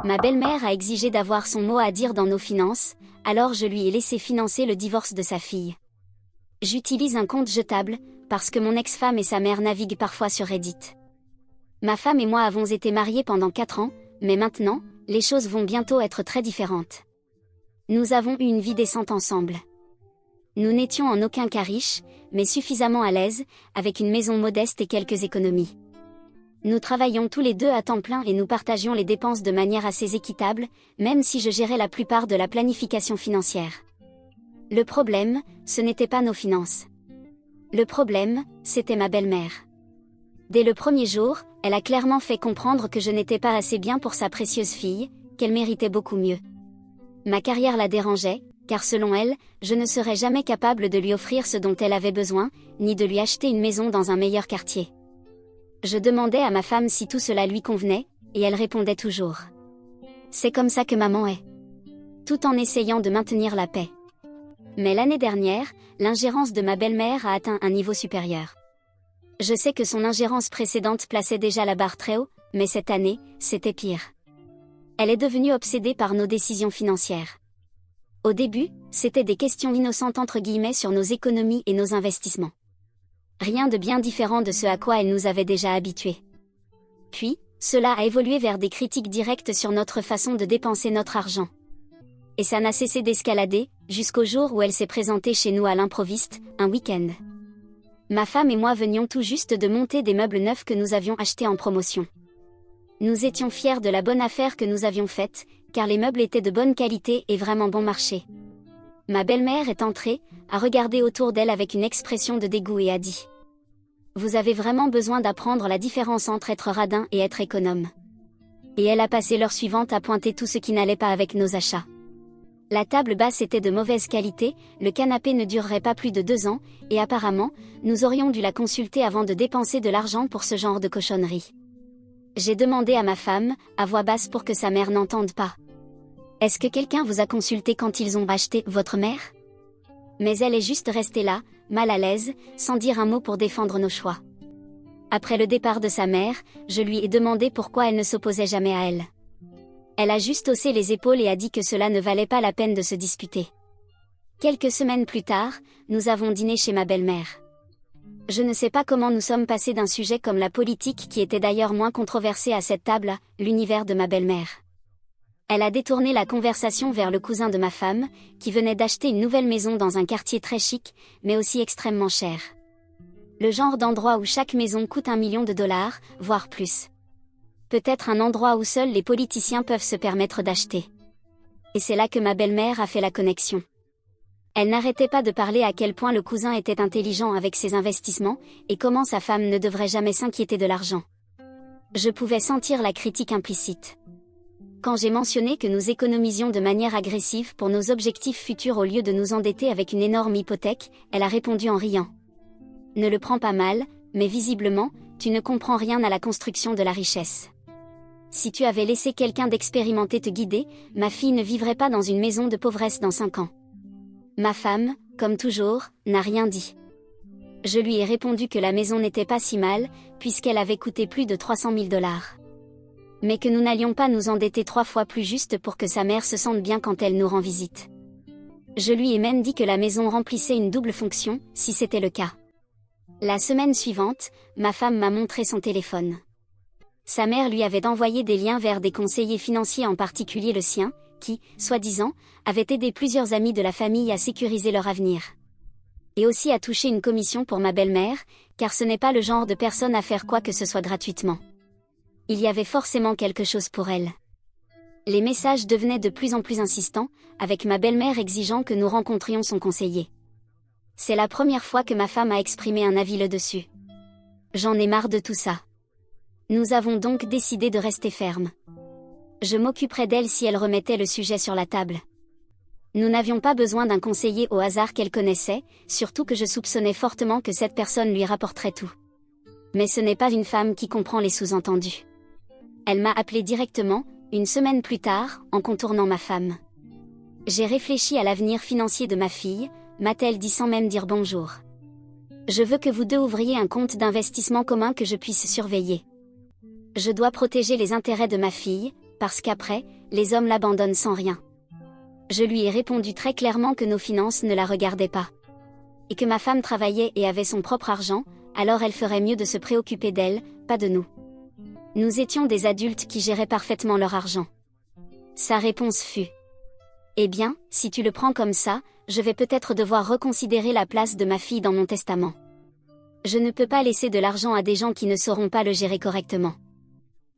Ma belle-mère a exigé d'avoir son mot à dire dans nos finances, alors je lui ai laissé financer le divorce de sa fille. J'utilise un compte jetable, parce que mon ex-femme et sa mère naviguent parfois sur Reddit. Ma femme et moi avons été mariés pendant 4 ans, mais maintenant, les choses vont bientôt être très différentes. Nous avons eu une vie décente ensemble. Nous n'étions en aucun cas riches, mais suffisamment à l'aise, avec une maison modeste et quelques économies. Nous travaillions tous les deux à temps plein et nous partagions les dépenses de manière assez équitable, même si je gérais la plupart de la planification financière. Le problème, ce n'était pas nos finances. Le problème, c'était ma belle-mère. Dès le premier jour, elle a clairement fait comprendre que je n'étais pas assez bien pour sa précieuse fille, qu'elle méritait beaucoup mieux. Ma carrière la dérangeait, car selon elle, je ne serais jamais capable de lui offrir ce dont elle avait besoin, ni de lui acheter une maison dans un meilleur quartier. Je demandais à ma femme si tout cela lui convenait, et elle répondait toujours. C'est comme ça que maman est. Tout en essayant de maintenir la paix. Mais l'année dernière, l'ingérence de ma belle-mère a atteint un niveau supérieur. Je sais que son ingérence précédente plaçait déjà la barre très haut, mais cette année, c'était pire. Elle est devenue obsédée par nos décisions financières. Au début, c'était des questions innocentes entre guillemets sur nos économies et nos investissements. Rien de bien différent de ce à quoi elle nous avait déjà habitués. Puis, cela a évolué vers des critiques directes sur notre façon de dépenser notre argent. Et ça n'a cessé d'escalader, jusqu'au jour où elle s'est présentée chez nous à l'improviste, un week-end. Ma femme et moi venions tout juste de monter des meubles neufs que nous avions achetés en promotion. Nous étions fiers de la bonne affaire que nous avions faite, car les meubles étaient de bonne qualité et vraiment bon marché. Ma belle-mère est entrée, a regardé autour d'elle avec une expression de dégoût et a dit « Vous avez vraiment besoin d'apprendre la différence entre être radin et être économe. » Et elle a passé l'heure suivante à pointer tout ce qui n'allait pas avec nos achats. La table basse était de mauvaise qualité, le canapé ne durerait pas plus de 2 ans, et apparemment, nous aurions dû la consulter avant de dépenser de l'argent pour ce genre de cochonnerie. J'ai demandé à ma femme, à voix basse pour que sa mère n'entende pas. « Est-ce que quelqu'un vous a consulté quand ils ont acheté votre mère ?» Mais elle est juste restée là, mal à l'aise, sans dire un mot pour défendre nos choix. Après le départ de sa mère, je lui ai demandé pourquoi elle ne s'opposait jamais à elle. Elle a juste haussé les épaules et a dit que cela ne valait pas la peine de se disputer. Quelques semaines plus tard, nous avons dîné chez ma belle-mère. Je ne sais pas comment nous sommes passés d'un sujet comme la politique qui était d'ailleurs moins controversé à cette table à l'univers de ma belle-mère. Elle a détourné la conversation vers le cousin de ma femme, qui venait d'acheter une nouvelle maison dans un quartier très chic, mais aussi extrêmement cher. Le genre d'endroit où chaque maison coûte $1 million, voire plus. Peut-être un endroit où seuls les politiciens peuvent se permettre d'acheter. Et c'est là que ma belle-mère a fait la connexion. Elle n'arrêtait pas de parler à quel point le cousin était intelligent avec ses investissements, et comment sa femme ne devrait jamais s'inquiéter de l'argent. Je pouvais sentir la critique implicite. Quand j'ai mentionné que nous économisions de manière agressive pour nos objectifs futurs au lieu de nous endetter avec une énorme hypothèque, elle a répondu en riant. Ne le prends pas mal, mais visiblement, tu ne comprends rien à la construction de la richesse. Si tu avais laissé quelqu'un d'expérimenté te guider, ma fille ne vivrait pas dans une maison de pauvresse dans 5 ans. Ma femme, comme toujours, n'a rien dit. Je lui ai répondu que la maison n'était pas si mal, puisqu'elle avait coûté plus de $300 000. Mais que nous n'allions pas nous endetter 3 fois plus juste pour que sa mère se sente bien quand elle nous rend visite. Je lui ai même dit que la maison remplissait une double fonction, si c'était le cas. La semaine suivante, ma femme m'a montré son téléphone. Sa mère lui avait envoyé des liens vers des conseillers financiers, en particulier le sien, qui, soi-disant, avaient aidé plusieurs amis de la famille à sécuriser leur avenir. Et aussi à toucher une commission pour ma belle-mère, car ce n'est pas le genre de personne à faire quoi que ce soit gratuitement. Il y avait forcément quelque chose pour elle. Les messages devenaient de plus en plus insistants, avec ma belle-mère exigeant que nous rencontrions son conseiller. C'est la première fois que ma femme a exprimé un avis là-dessus. J'en ai marre de tout ça. Nous avons donc décidé de rester fermes. Je m'occuperai d'elle si elle remettait le sujet sur la table. Nous n'avions pas besoin d'un conseiller au hasard qu'elle connaissait, surtout que je soupçonnais fortement que cette personne lui rapporterait tout. Mais ce n'est pas une femme qui comprend les sous-entendus. Elle m'a appelé directement, une semaine plus tard, en contournant ma femme. J'ai réfléchi à l'avenir financier de ma fille, m'a-t-elle dit sans même dire bonjour. Je veux que vous deux ouvriez un compte d'investissement commun que je puisse surveiller. Je dois protéger les intérêts de ma fille, parce qu'après, les hommes l'abandonnent sans rien. Je lui ai répondu très clairement que nos finances ne la regardaient pas. Et que ma femme travaillait et avait son propre argent, alors elle ferait mieux de se préoccuper d'elle, pas de nous. Nous étions des adultes qui géraient parfaitement leur argent. Sa réponse fut: eh bien, si tu le prends comme ça, je vais peut-être devoir reconsidérer la place de ma fille dans mon testament. Je ne peux pas laisser de l'argent à des gens qui ne sauront pas le gérer correctement.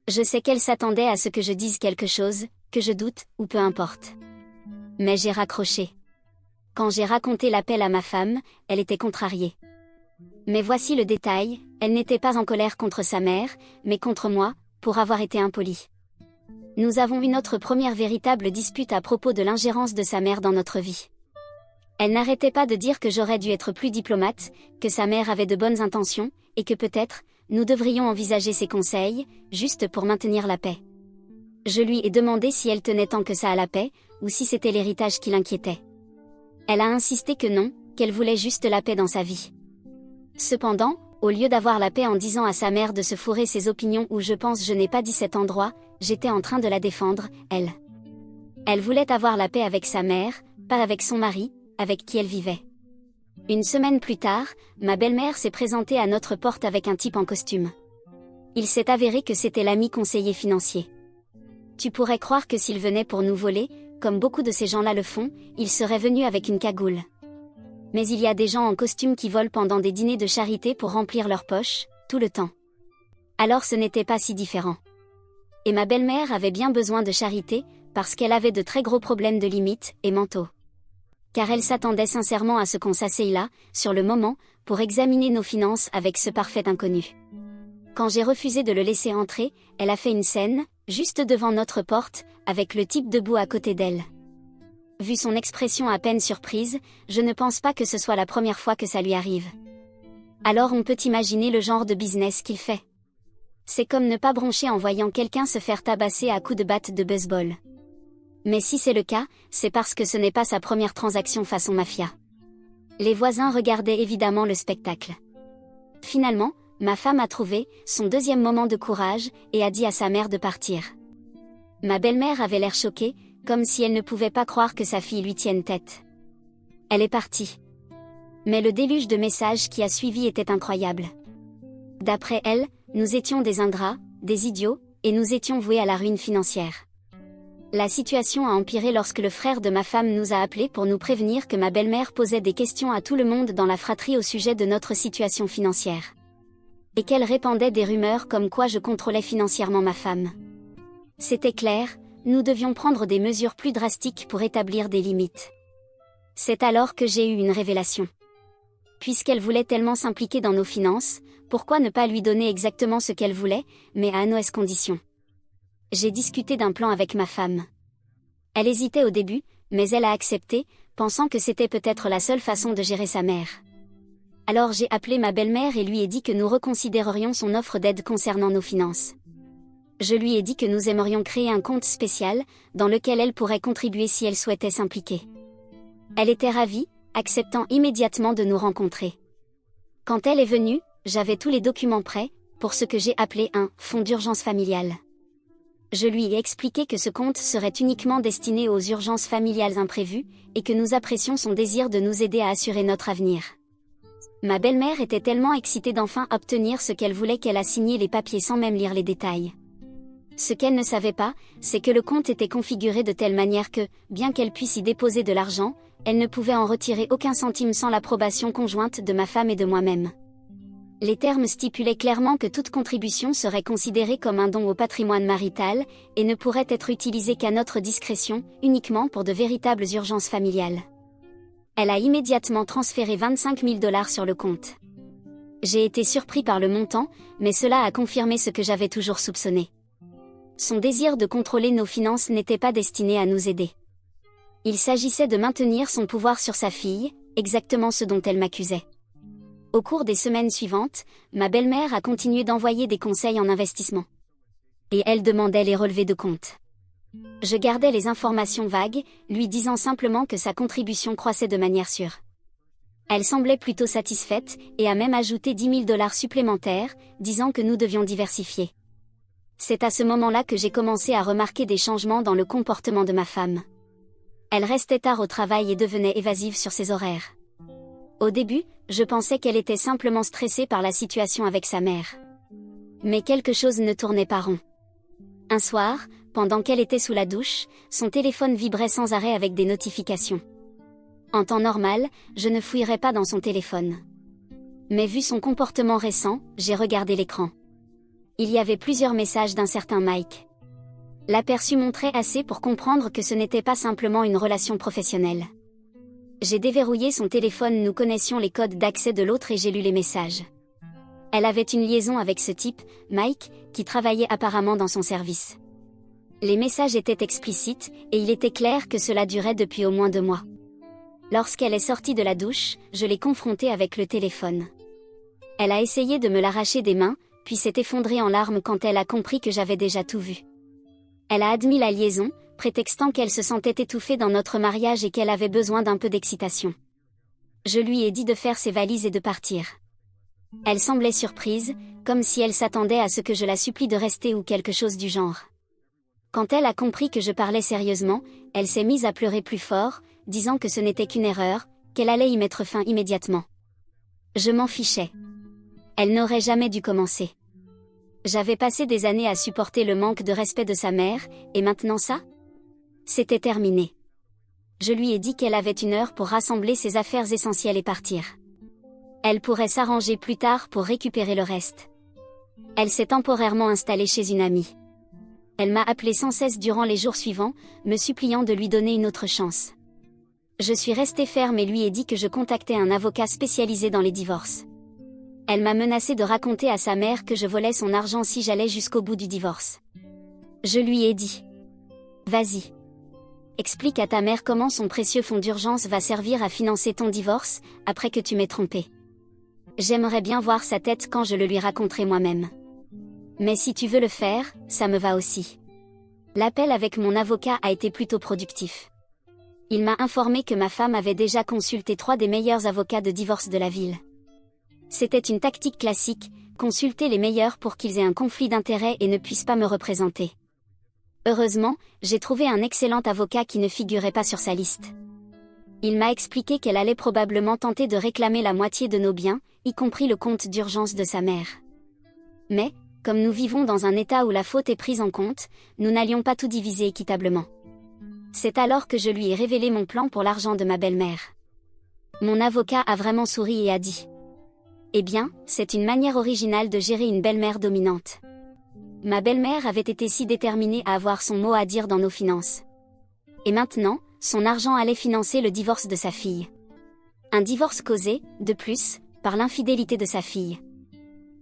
Je sais qu'elle s'attendait à ce que je dise quelque chose, que je doute, ou peu importe. Mais j'ai raccroché. Quand j'ai raconté l'appel à ma femme, elle était contrariée. Mais voici le détail, elle n'était pas en colère contre sa mère, mais contre moi, pour avoir été impolie. Nous avons eu notre première véritable dispute à propos de l'ingérence de sa mère dans notre vie. Elle n'arrêtait pas de dire que j'aurais dû être plus diplomate, que sa mère avait de bonnes intentions, et que peut-être, nous devrions envisager ses conseils, juste pour maintenir la paix. Je lui ai demandé si elle tenait tant que ça à la paix, ou si c'était l'héritage qui l'inquiétait. Elle a insisté que non, qu'elle voulait juste la paix dans sa vie. Cependant, au lieu d'avoir la paix en disant à sa mère de se fourrer ses opinions ou je pense je n'ai pas dit cet endroit, j'étais en train de la défendre, elle. Elle voulait avoir la paix avec sa mère, pas avec son mari, avec qui elle vivait. Une semaine plus tard, ma belle-mère s'est présentée à notre porte avec un type en costume. Il s'est avéré que c'était l'ami conseiller financier. Tu pourrais croire que s'il venait pour nous voler, comme beaucoup de ces gens-là le font, il serait venu avec une cagoule. Mais il y a des gens en costume qui volent pendant des dîners de charité pour remplir leurs poches, tout le temps. Alors ce n'était pas si différent. Et ma belle-mère avait bien besoin de charité, parce qu'elle avait de très gros problèmes de limites et mentaux. Car elle s'attendait sincèrement à ce qu'on s'asseye là, sur le moment, pour examiner nos finances avec ce parfait inconnu. Quand j'ai refusé de le laisser entrer, elle a fait une scène, juste devant notre porte, avec le type debout à côté d'elle. Vu son expression à peine surprise, je ne pense pas que ce soit la première fois que ça lui arrive. Alors on peut imaginer le genre de business qu'il fait. C'est comme ne pas broncher en voyant quelqu'un se faire tabasser à coups de batte de baseball. Mais si c'est le cas, c'est parce que ce n'est pas sa première transaction façon mafia. Les voisins regardaient évidemment le spectacle. Finalement, ma femme a trouvé son deuxième moment de courage et a dit à sa mère de partir. Ma belle-mère avait l'air choquée, comme si elle ne pouvait pas croire que sa fille lui tienne tête. Elle est partie. Mais le déluge de messages qui a suivi était incroyable. D'après elle, nous étions des ingrats, des idiots, et nous étions voués à la ruine financière. La situation a empiré lorsque le frère de ma femme nous a appelés pour nous prévenir que ma belle-mère posait des questions à tout le monde dans la fratrie au sujet de notre situation financière. Et qu'elle répandait des rumeurs comme quoi je contrôlais financièrement ma femme. C'était clair, nous devions prendre des mesures plus drastiques pour établir des limites. C'est alors que j'ai eu une révélation. Puisqu'elle voulait tellement s'impliquer dans nos finances, pourquoi ne pas lui donner exactement ce qu'elle voulait, mais à nos conditions. J'ai discuté d'un plan avec ma femme. Elle hésitait au début, mais elle a accepté, pensant que c'était peut-être la seule façon de gérer sa mère. Alors j'ai appelé ma belle-mère et lui ai dit que nous reconsidérerions son offre d'aide concernant nos finances. Je lui ai dit que nous aimerions créer un compte spécial, dans lequel elle pourrait contribuer si elle souhaitait s'impliquer. Elle était ravie, acceptant immédiatement de nous rencontrer. Quand elle est venue, j'avais tous les documents prêts, pour ce que j'ai appelé un « fonds d'urgence familiale ». Je lui ai expliqué que ce compte serait uniquement destiné aux urgences familiales imprévues, et que nous apprécions son désir de nous aider à assurer notre avenir. Ma belle-mère était tellement excitée d'enfin obtenir ce qu'elle voulait qu'elle a signé les papiers sans même lire les détails. Ce qu'elle ne savait pas, c'est que le compte était configuré de telle manière que, bien qu'elle puisse y déposer de l'argent, elle ne pouvait en retirer aucun centime sans l'approbation conjointe de ma femme et de moi-même. Les termes stipulaient clairement que toute contribution serait considérée comme un don au patrimoine marital, et ne pourrait être utilisée qu'à notre discrétion, uniquement pour de véritables urgences familiales. Elle a immédiatement transféré 25 000 $ sur le compte. J'ai été surpris par le montant, mais cela a confirmé ce que j'avais toujours soupçonné. Son désir de contrôler nos finances n'était pas destiné à nous aider. Il s'agissait de maintenir son pouvoir sur sa fille, exactement ce dont elle m'accusait. Au cours des semaines suivantes, ma belle-mère a continué d'envoyer des conseils en investissement. Et elle demandait les relevés de compte. Je gardais les informations vagues, lui disant simplement que sa contribution croissait de manière sûre. Elle semblait plutôt satisfaite, et a même ajouté 10 000 $ supplémentaires, disant que nous devions diversifier. C'est à ce moment-là que j'ai commencé à remarquer des changements dans le comportement de ma femme. Elle restait tard au travail et devenait évasive sur ses horaires. Au début, je pensais qu'elle était simplement stressée par la situation avec sa mère. Mais quelque chose ne tournait pas rond. Un soir, pendant qu'elle était sous la douche, son téléphone vibrait sans arrêt avec des notifications. En temps normal, je ne fouillerais pas dans son téléphone. Mais vu son comportement récent, j'ai regardé l'écran. Il y avait plusieurs messages d'un certain Mike. L'aperçu montrait assez pour comprendre que ce n'était pas simplement une relation professionnelle. J'ai déverrouillé son téléphone, nous connaissions les codes d'accès de l'autre et j'ai lu les messages. Elle avait une liaison avec ce type, Mike, qui travaillait apparemment dans son service. Les messages étaient explicites, et il était clair que cela durait depuis au moins 2 mois. Lorsqu'elle est sortie de la douche, je l'ai confrontée avec le téléphone. Elle a essayé de me l'arracher des mains, puis s'est effondrée en larmes quand elle a compris que j'avais déjà tout vu. Elle a admis la liaison, prétextant qu'elle se sentait étouffée dans notre mariage et qu'elle avait besoin d'un peu d'excitation. Je lui ai dit de faire ses valises et de partir. Elle semblait surprise, comme si elle s'attendait à ce que je la supplie de rester ou quelque chose du genre. Quand elle a compris que je parlais sérieusement, elle s'est mise à pleurer plus fort, disant que ce n'était qu'une erreur, qu'elle allait y mettre fin immédiatement. Je m'en fichais. Elle n'aurait jamais dû commencer. J'avais passé des années à supporter le manque de respect de sa mère, et maintenant ça ? C'était terminé. Je lui ai dit qu'elle avait 1 heure pour rassembler ses affaires essentielles et partir. Elle pourrait s'arranger plus tard pour récupérer le reste. Elle s'est temporairement installée chez une amie. Elle m'a appelé sans cesse durant les jours suivants, me suppliant de lui donner une autre chance. Je suis restée ferme et lui ai dit que je contactais un avocat spécialisé dans les divorces. Elle m'a menacé de raconter à sa mère que je volais son argent si j'allais jusqu'au bout du divorce. Je lui ai dit: vas-y. Explique à ta mère comment son précieux fonds d'urgence va servir à financer ton divorce, après que tu m'aies trompé. J'aimerais bien voir sa tête quand je le lui raconterai moi-même. Mais si tu veux le faire, ça me va aussi. L'appel avec mon avocat a été plutôt productif. Il m'a informé que ma femme avait déjà consulté 3 des meilleurs avocats de divorce de la ville. C'était une tactique classique, consulter les meilleurs pour qu'ils aient un conflit d'intérêts et ne puissent pas me représenter. Heureusement, j'ai trouvé un excellent avocat qui ne figurait pas sur sa liste. Il m'a expliqué qu'elle allait probablement tenter de réclamer la moitié de nos biens, y compris le compte d'urgence de sa mère. Mais, comme nous vivons dans un état où la faute est prise en compte, nous n'allions pas tout diviser équitablement. C'est alors que je lui ai révélé mon plan pour l'argent de ma belle-mère. Mon avocat a vraiment souri et a dit: eh bien, c'est une manière originale de gérer une belle-mère dominante. Ma belle-mère avait été si déterminée à avoir son mot à dire dans nos finances. Et maintenant, son argent allait financer le divorce de sa fille. Un divorce causé, de plus, par l'infidélité de sa fille.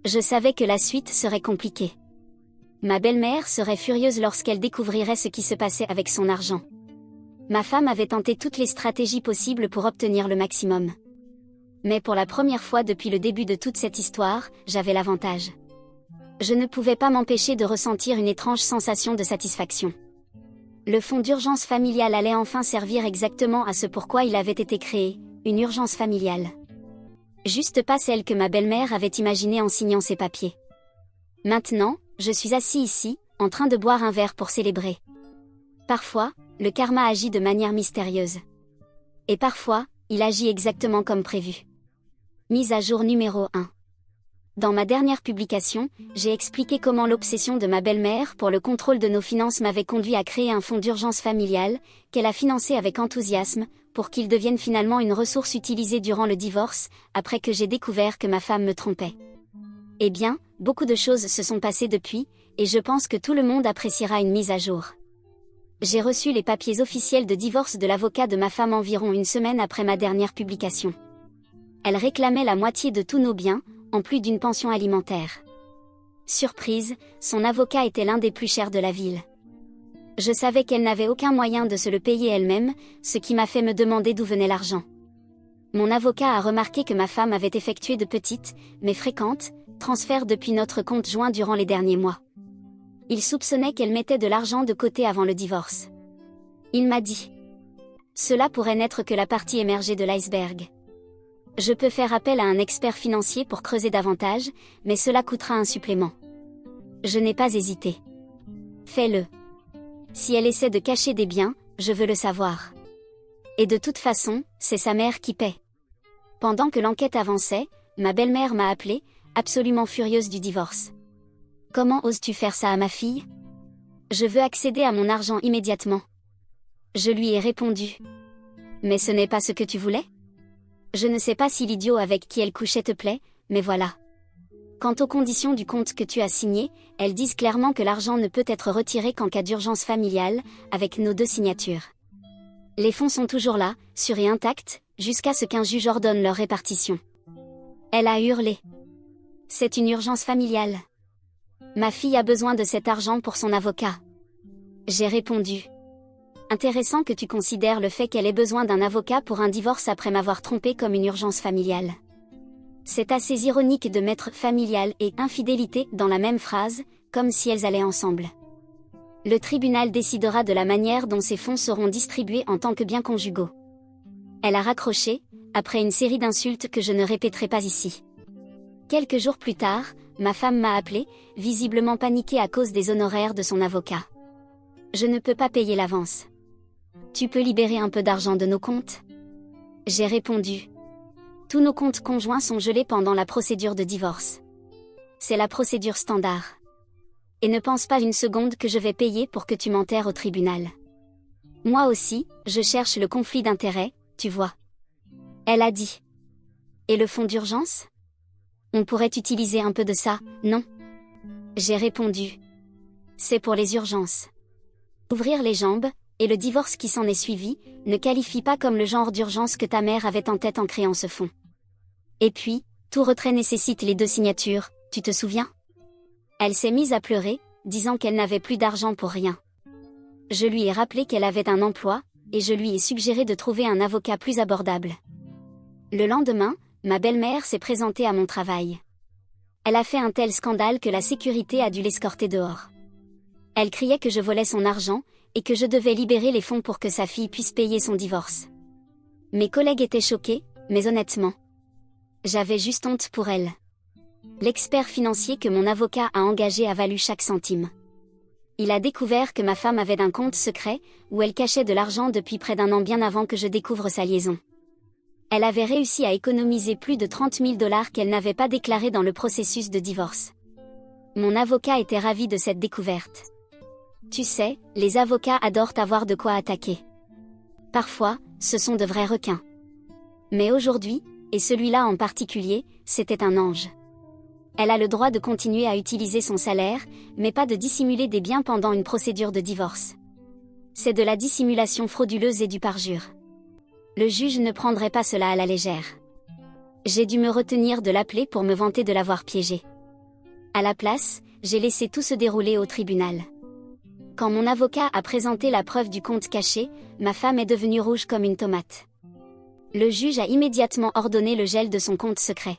Je savais que la suite serait compliquée. Ma belle-mère serait furieuse lorsqu'elle découvrirait ce qui se passait avec son argent. Ma femme avait tenté toutes les stratégies possibles pour obtenir le maximum. Mais pour la première fois depuis le début de toute cette histoire, j'avais l'avantage. Je ne pouvais pas m'empêcher de ressentir une étrange sensation de satisfaction. Le fonds d'urgence familiale allait enfin servir exactement à ce pourquoi il avait été créé, une urgence familiale. Juste pas celle que ma belle-mère avait imaginée en signant ses papiers. Maintenant, je suis assis ici, en train de boire un verre pour célébrer. Parfois, le karma agit de manière mystérieuse. Et parfois, il agit exactement comme prévu. Mise à jour numéro 1. Dans ma dernière publication, j'ai expliqué comment l'obsession de ma belle-mère pour le contrôle de nos finances m'avait conduit à créer un fonds d'urgence familiale, qu'elle a financé avec enthousiasme, pour qu'il devienne finalement une ressource utilisée durant le divorce, après que j'ai découvert que ma femme me trompait. Eh bien, beaucoup de choses se sont passées depuis, et je pense que tout le monde appréciera une mise à jour. J'ai reçu les papiers officiels de divorce de l'avocat de ma femme environ 1 semaine après ma dernière publication. Elle réclamait la moitié de tous nos biens, en plus d'une pension alimentaire. Surprise, son avocat était l'un des plus chers de la ville. Je savais qu'elle n'avait aucun moyen de se le payer elle-même, ce qui m'a fait me demander d'où venait l'argent. Mon avocat a remarqué que ma femme avait effectué de petites, mais fréquentes, transferts depuis notre compte joint durant les derniers mois. Il soupçonnait qu'elle mettait de l'argent de côté avant le divorce. Il m'a dit: cela pourrait n'être que la partie émergée de l'iceberg. Je peux faire appel à un expert financier pour creuser davantage, mais cela coûtera un supplément. Je n'ai pas hésité. Fais-le. Si elle essaie de cacher des biens, je veux le savoir. Et de toute façon, c'est sa mère qui paie. Pendant que l'enquête avançait, ma belle-mère m'a appelée, absolument furieuse du divorce. Comment oses-tu faire ça à ma fille? Je veux accéder à mon argent immédiatement. Je lui ai répondu. Mais ce n'est pas ce que tu voulais? Je ne sais pas si l'idiot avec qui elle couchait te plaît, mais voilà. Quant aux conditions du compte que tu as signé, elles disent clairement que l'argent ne peut être retiré qu'en cas d'urgence familiale, avec nos 2 signatures. Les fonds sont toujours là, sûrs et intacts, jusqu'à ce qu'un juge ordonne leur répartition. Elle a hurlé. C'est une urgence familiale. Ma fille a besoin de cet argent pour son avocat. J'ai répondu. Intéressant que tu considères le fait qu'elle ait besoin d'un avocat pour un divorce après m'avoir trompé comme une urgence familiale. C'est assez ironique de mettre familial et infidélité dans la même phrase, comme si elles allaient ensemble. Le tribunal décidera de la manière dont ces fonds seront distribués en tant que biens conjugaux. Elle a raccroché, après une série d'insultes que je ne répéterai pas ici. Quelques jours plus tard, ma femme m'a appelé, visiblement paniquée à cause des honoraires de son avocat. Je ne peux pas payer l'avance. Tu peux libérer un peu d'argent de nos comptes? J'ai répondu. Tous nos comptes conjoints sont gelés pendant la procédure de divorce. C'est la procédure standard. Et ne pense pas une seconde que je vais payer pour que tu m'enterres au tribunal. Moi aussi, je cherche le conflit d'intérêts, tu vois. Elle a dit. Et le fonds d'urgence? On pourrait utiliser un peu de ça, non? J'ai répondu. C'est pour les urgences. Ouvrir les jambes, et le divorce qui s'en est suivi, ne qualifie pas comme le genre d'urgence que ta mère avait en tête en créant ce fonds. Et puis, tout retrait nécessite les 2 signatures, tu te souviens? Elle s'est mise à pleurer, disant qu'elle n'avait plus d'argent pour rien. Je lui ai rappelé qu'elle avait un emploi, et je lui ai suggéré de trouver un avocat plus abordable. Le lendemain, ma belle-mère s'est présentée à mon travail. Elle a fait un tel scandale que la sécurité a dû l'escorter dehors. Elle criait que je volais son argent, et que je devais libérer les fonds pour que sa fille puisse payer son divorce. Mes collègues étaient choqués, mais honnêtement, j'avais juste honte pour elle. L'expert financier que mon avocat a engagé a valu chaque centime. Il a découvert que ma femme avait un compte secret, où elle cachait de l'argent depuis près d'1 an bien avant que je découvre sa liaison. Elle avait réussi à économiser plus de 30 000 $ qu'elle n'avait pas déclaré dans le processus de divorce. Mon avocat était ravi de cette découverte. Tu sais, les avocats adorent avoir de quoi attaquer. Parfois, ce sont de vrais requins. Mais aujourd'hui, et celui-là en particulier, c'était un ange. Elle a le droit de continuer à utiliser son salaire, mais pas de dissimuler des biens pendant une procédure de divorce. C'est de la dissimulation frauduleuse et du parjure. Le juge ne prendrait pas cela à la légère. J'ai dû me retenir de l'appeler pour me vanter de l'avoir piégé. À la place, j'ai laissé tout se dérouler au tribunal. Quand mon avocat a présenté la preuve du compte caché, ma femme est devenue rouge comme une tomate. Le juge a immédiatement ordonné le gel de son compte secret.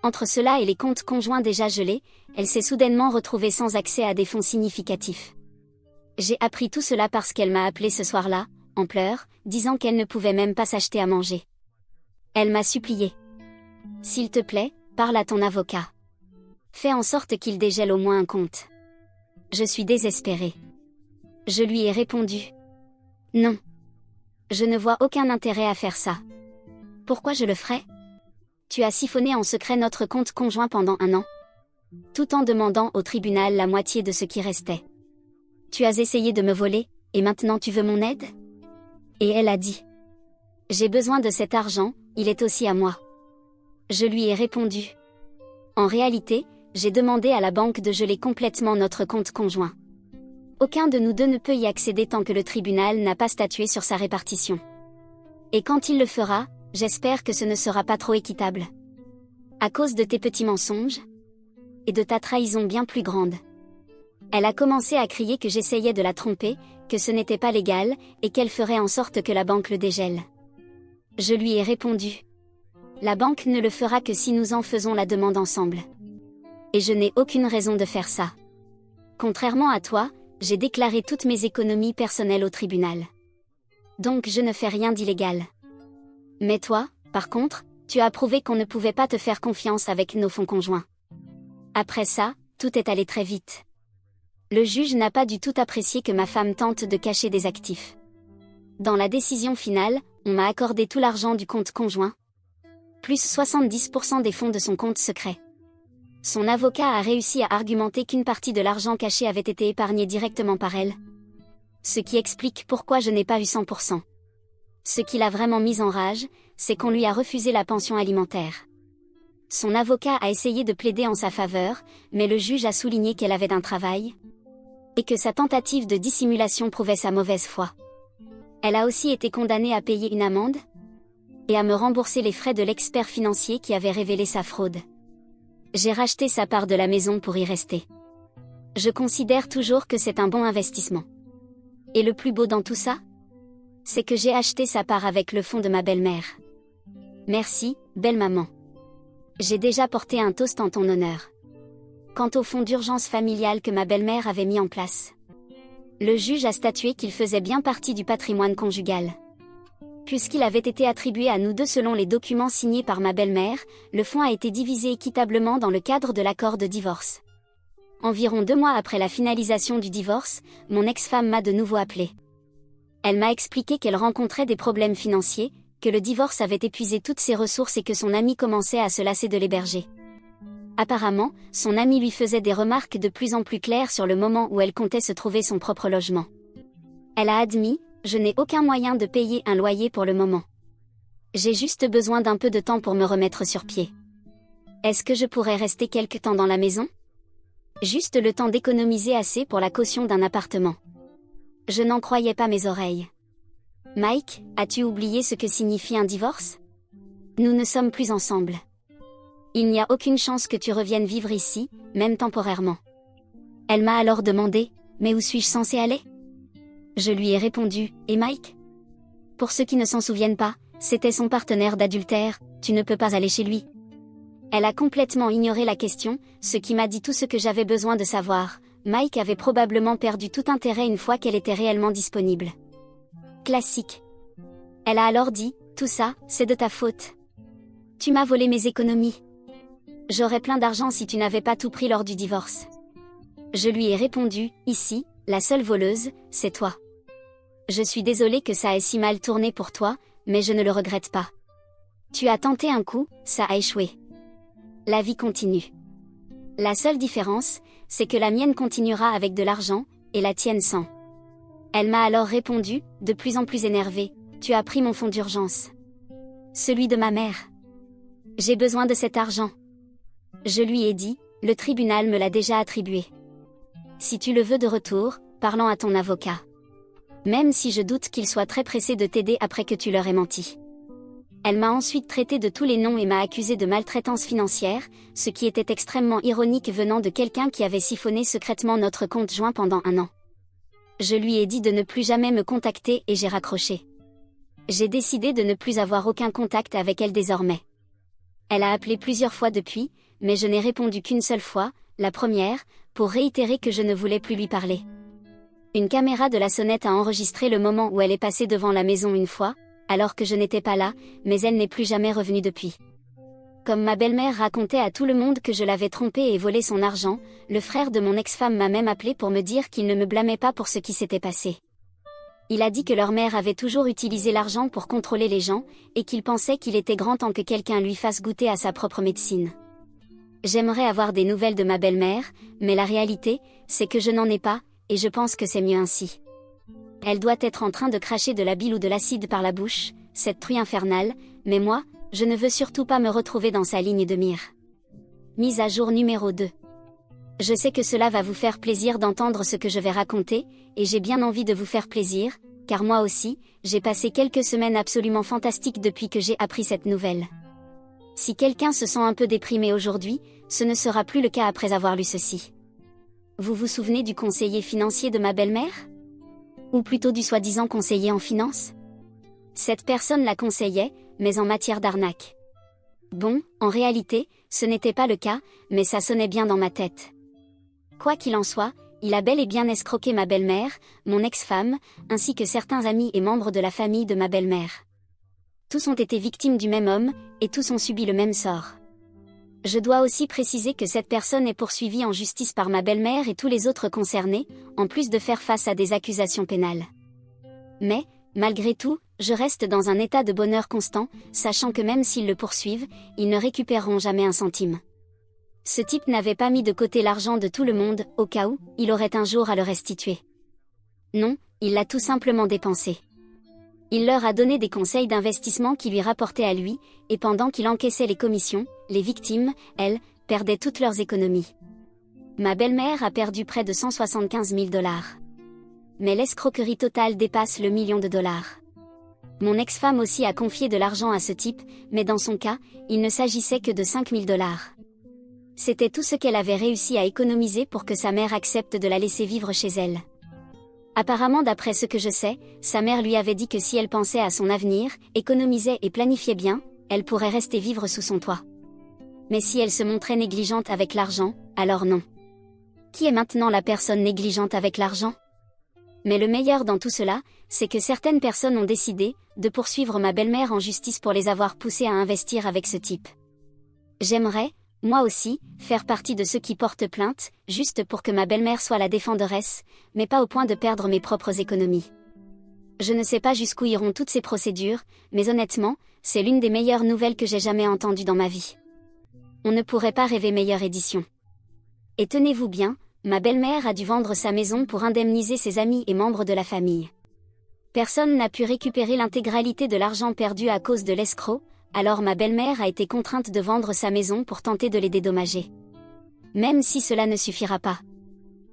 Entre cela et les comptes conjoints déjà gelés, elle s'est soudainement retrouvée sans accès à des fonds significatifs. J'ai appris tout cela parce qu'elle m'a appelé ce soir-là, en pleurs, disant qu'elle ne pouvait même pas s'acheter à manger. Elle m'a supplié. S'il te plaît, parle à ton avocat. Fais en sorte qu'il dégèle au moins un compte. Je suis désespérée. Je lui ai répondu. Non. Je ne vois aucun intérêt à faire ça. Pourquoi je le ferais? Tu as siphonné en secret notre compte conjoint pendant 1 an. Tout en demandant au tribunal la moitié de ce qui restait. Tu as essayé de me voler, et maintenant tu veux mon aide? Et elle a dit. J'ai besoin de cet argent, il est aussi à moi. Je lui ai répondu. En réalité, j'ai demandé à la banque de geler complètement notre compte conjoint. Aucun de nous 2 ne peut y accéder tant que le tribunal n'a pas statué sur sa répartition. Et quand il le fera, j'espère que ce ne sera pas trop équitable. À cause de tes petits mensonges? Et de ta trahison bien plus grande. Elle a commencé à crier que j'essayais de la tromper, que ce n'était pas légal, et qu'elle ferait en sorte que la banque le dégèle. Je lui ai répondu. La banque ne le fera que si nous en faisons la demande ensemble. Et je n'ai aucune raison de faire ça. Contrairement à toi, j'ai déclaré toutes mes économies personnelles au tribunal. Donc je ne fais rien d'illégal. Mais toi, par contre, tu as prouvé qu'on ne pouvait pas te faire confiance avec nos fonds conjoints. Après ça, tout est allé très vite. Le juge n'a pas du tout apprécié que ma femme tente de cacher des actifs. Dans la décision finale, on m'a accordé tout l'argent du compte conjoint, plus 70% des fonds de son compte secret. Son avocat a réussi à argumenter qu'une partie de l'argent caché avait été épargnée directement par elle. Ce qui explique pourquoi je n'ai pas eu 100%. Ce qui l'a vraiment mise en rage, c'est qu'on lui a refusé la pension alimentaire. Son avocat a essayé de plaider en sa faveur, mais le juge a souligné qu'elle avait un travail et que sa tentative de dissimulation prouvait sa mauvaise foi. Elle a aussi été condamnée à payer une amende et à me rembourser les frais de l'expert financier qui avait révélé sa fraude. J'ai racheté sa part de la maison pour y rester. Je considère toujours que c'est un bon investissement. Et le plus beau dans tout ça, c'est que j'ai acheté sa part avec le fonds de ma belle-mère. Merci, belle maman. J'ai déjà porté un toast en ton honneur. Quant au fonds d'urgence familial que ma belle-mère avait mis en place, le juge a statué qu'il faisait bien partie du patrimoine conjugal. Puisqu'il avait été attribué à nous deux selon les documents signés par ma belle-mère, le fonds a été divisé équitablement dans le cadre de l'accord de divorce. Environ 2 mois après la finalisation du divorce, mon ex-femme m'a de nouveau appelé. Elle m'a expliqué qu'elle rencontrait des problèmes financiers, que le divorce avait épuisé toutes ses ressources et que son ami commençait à se lasser de l'héberger. Apparemment, son ami lui faisait des remarques de plus en plus claires sur le moment où elle comptait se trouver son propre logement. Elle a admis: je n'ai aucun moyen de payer un loyer pour le moment. J'ai juste besoin d'un peu de temps pour me remettre sur pied. Est-ce que je pourrais rester quelque temps dans la maison? Juste le temps d'économiser assez pour la caution d'un appartement. Je n'en croyais pas mes oreilles. Mike, as-tu oublié ce que signifie un divorce? Nous ne sommes plus ensemble. Il n'y a aucune chance que tu reviennes vivre ici, même temporairement. Elle m'a alors demandé: mais où suis-je censée aller? Je lui ai répondu: et Mike? Pour ceux qui ne s'en souviennent pas, c'était son partenaire d'adultère, tu ne peux pas aller chez lui. Elle a complètement ignoré la question, ce qui m'a dit tout ce que j'avais besoin de savoir. Mike avait probablement perdu tout intérêt une fois qu'elle était réellement disponible. Classique. Elle a alors dit: tout ça, c'est de ta faute. Tu m'as volé mes économies. J'aurais plein d'argent si tu n'avais pas tout pris lors du divorce. Je lui ai répondu: ici, la seule voleuse, c'est toi. Je suis désolée que ça ait si mal tourné pour toi, mais je ne le regrette pas. Tu as tenté un coup, ça a échoué. La vie continue. La seule différence, c'est que la mienne continuera avec de l'argent, et la tienne sans. Elle m'a alors répondu, de plus en plus énervée: tu as pris mon fonds d'urgence. Celui de ma mère. J'ai besoin de cet argent. Je lui ai dit: le tribunal me l'a déjà attribué. Si tu le veux de retour, parlons à ton avocat. Même si je doute qu'il soit très pressé de t'aider après que tu leur aies menti. Elle m'a ensuite traité de tous les noms et m'a accusé de maltraitance financière, ce qui était extrêmement ironique venant de quelqu'un qui avait siphonné secrètement notre compte joint pendant 1 an. Je lui ai dit de ne plus jamais me contacter et j'ai raccroché. J'ai décidé de ne plus avoir aucun contact avec elle désormais. Elle a appelé plusieurs fois depuis, mais je n'ai répondu qu'une seule fois, la première, pour réitérer que je ne voulais plus lui parler. Une caméra de la sonnette a enregistré le moment où elle est passée devant la maison une fois, alors que je n'étais pas là, mais elle n'est plus jamais revenue depuis. Comme ma belle-mère racontait à tout le monde que je l'avais trompée et volé son argent, le frère de mon ex-femme m'a même appelé pour me dire qu'il ne me blâmait pas pour ce qui s'était passé. Il a dit que leur mère avait toujours utilisé l'argent pour contrôler les gens, et qu'il pensait qu'il était grand temps que quelqu'un lui fasse goûter à sa propre médecine. J'aimerais avoir des nouvelles de ma belle-mère, mais la réalité, c'est que je n'en ai pas, et je pense que c'est mieux ainsi. Elle doit être en train de cracher de la bile ou de l'acide par la bouche, cette truie infernale, mais moi, je ne veux surtout pas me retrouver dans sa ligne de mire. Mise à jour numéro 2. Je sais que cela va vous faire plaisir d'entendre ce que je vais raconter, et j'ai bien envie de vous faire plaisir, car moi aussi, j'ai passé quelques semaines absolument fantastiques depuis que j'ai appris cette nouvelle. Si quelqu'un se sent un peu déprimé aujourd'hui, ce ne sera plus le cas après avoir lu ceci. Vous vous souvenez du conseiller financier de ma belle-mère? Ou plutôt du soi-disant conseiller en finance? Cette personne la conseillait, mais en matière d'arnaque. Bon, en réalité, ce n'était pas le cas, mais ça sonnait bien dans ma tête. Quoi qu'il en soit, il a bel et bien escroqué ma belle-mère, mon ex-femme, ainsi que certains amis et membres de la famille de ma belle-mère. Tous ont été victimes du même homme, et tous ont subi le même sort. Je dois aussi préciser que cette personne est poursuivie en justice par ma belle-mère et tous les autres concernés, en plus de faire face à des accusations pénales. Mais, malgré tout, je reste dans un état de bonheur constant, sachant que même s'ils le poursuivent, ils ne récupéreront jamais un centime. Ce type n'avait pas mis de côté l'argent de tout le monde, au cas où, il aurait un jour à le restituer. Non, il l'a tout simplement dépensé. Il leur a donné des conseils d'investissement qui lui rapportaient à lui, et pendant qu'il encaissait les commissions, les victimes, elles, perdaient toutes leurs économies. Ma belle-mère a perdu près de 175 000 $. Mais l'escroquerie totale dépasse le million de dollars. Mon ex-femme aussi a confié de l'argent à ce type, mais dans son cas, il ne s'agissait que de 5 000 $. C'était tout ce qu'elle avait réussi à économiser pour que sa mère accepte de la laisser vivre chez elle. Apparemment, d'après ce que je sais, sa mère lui avait dit que si elle pensait à son avenir, économisait et planifiait bien, elle pourrait rester vivre sous son toit. Mais si elle se montrait négligente avec l'argent, alors non. Qui est maintenant la personne négligente avec l'argent ? Mais le meilleur dans tout cela, c'est que certaines personnes ont décidé de poursuivre ma belle-mère en justice pour les avoir poussées à investir avec ce type. J'aimerais, moi aussi, faire partie de ceux qui portent plainte, juste pour que ma belle-mère soit la défenderesse, mais pas au point de perdre mes propres économies. Je ne sais pas jusqu'où iront toutes ces procédures, mais honnêtement, c'est l'une des meilleures nouvelles que j'ai jamais entendues dans ma vie. On ne pourrait pas rêver meilleure édition. Et tenez-vous bien, ma belle-mère a dû vendre sa maison pour indemniser ses amis et membres de la famille. Personne n'a pu récupérer l'intégralité de l'argent perdu à cause de l'escroc, alors ma belle-mère a été contrainte de vendre sa maison pour tenter de les dédommager. Même si cela ne suffira pas.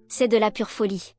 C'est de la pure folie.